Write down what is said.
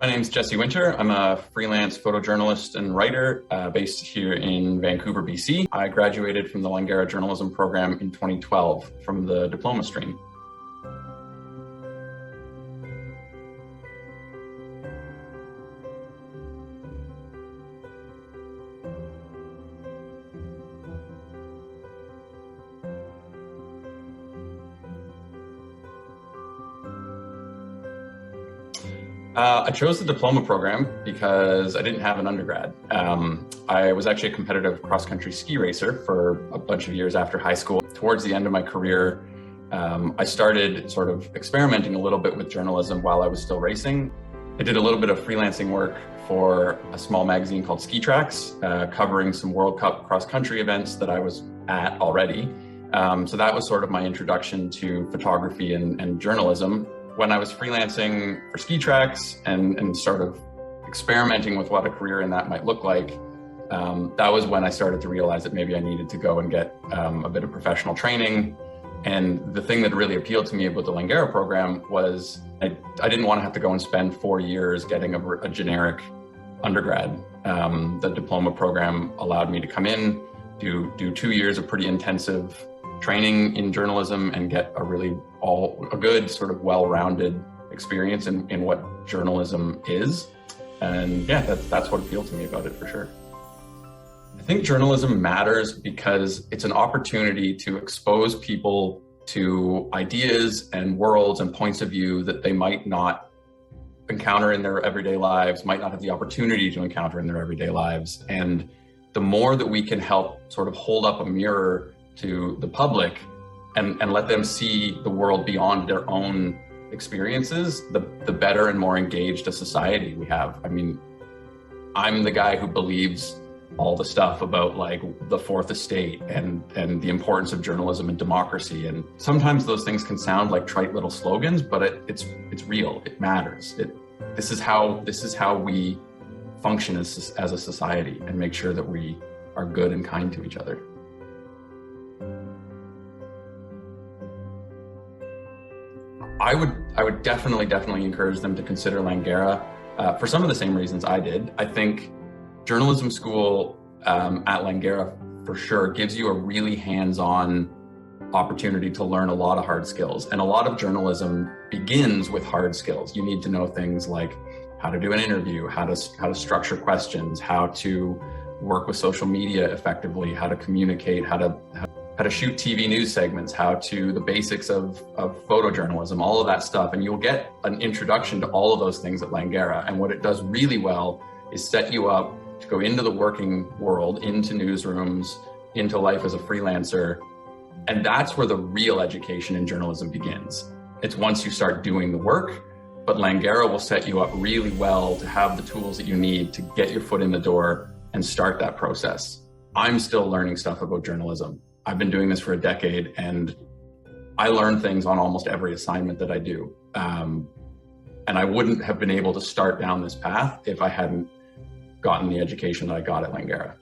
My name is Jesse Winter. I'm a freelance photojournalist and writer based here in Vancouver, BC. I graduated from the Langara journalism program in 2012 from the diploma stream. I chose the diploma program because I didn't have an undergrad. I was actually a competitive cross-country ski racer for a bunch of years after high school. Towards the end of my career, I started sort of experimenting a little bit with journalism while I was still racing. I did a little bit of freelancing work for a small magazine called Ski Tracks, covering some World Cup cross-country events that I was at already. So that was sort of my introduction to photography and journalism. When I was freelancing for Ski Tracks and sort of experimenting with what a career in that might look like, that was when I started to realize that maybe I needed to go and get a bit of professional training. And the thing that really appealed to me about the Langara program was I didn't want to have to go and spend 4 years getting a generic undergrad. The diploma program allowed me to come in, do 2 years of pretty intensive training in journalism and get a good sort of well-rounded experience in what journalism is. And yeah, that's what appealed to me about it for sure. I think journalism matters because it's an opportunity to expose people to ideas and worlds and points of view that they might not encounter in their everyday lives, might not have the opportunity to encounter in their everyday lives. And the more that we can help sort of hold up a mirror to the public and let them see the world beyond their own experiences, the better and more engaged a society we have. I mean, I'm the guy who believes all the stuff about like the Fourth Estate and the importance of journalism and democracy. And sometimes those things can sound like trite little slogans, but it's real. It matters. This is how we function as a society and make sure that we are good and kind to each other. I would definitely encourage them to consider Langara for some of the same reasons I did. I think journalism school at Langara for sure gives you a really hands-on opportunity to learn a lot of hard skills. And a lot of journalism begins with hard skills. You need to know things like how to do an interview, how to structure questions, how to work with social media effectively, how to communicate, how to shoot TV news segments, the basics of photojournalism, all of that stuff. And you'll get an introduction to all of those things at Langara. And what it does really well is set you up to go into the working world, into newsrooms, into life as a freelancer. And that's where the real education in journalism begins. It's once you start doing the work, but Langara will set you up really well to have the tools that you need to get your foot in the door and start that process. I'm still learning stuff about journalism. I've been doing this for a decade and I learn things on almost every assignment that I do. And I wouldn't have been able to start down this path if I hadn't gotten the education that I got at Langara.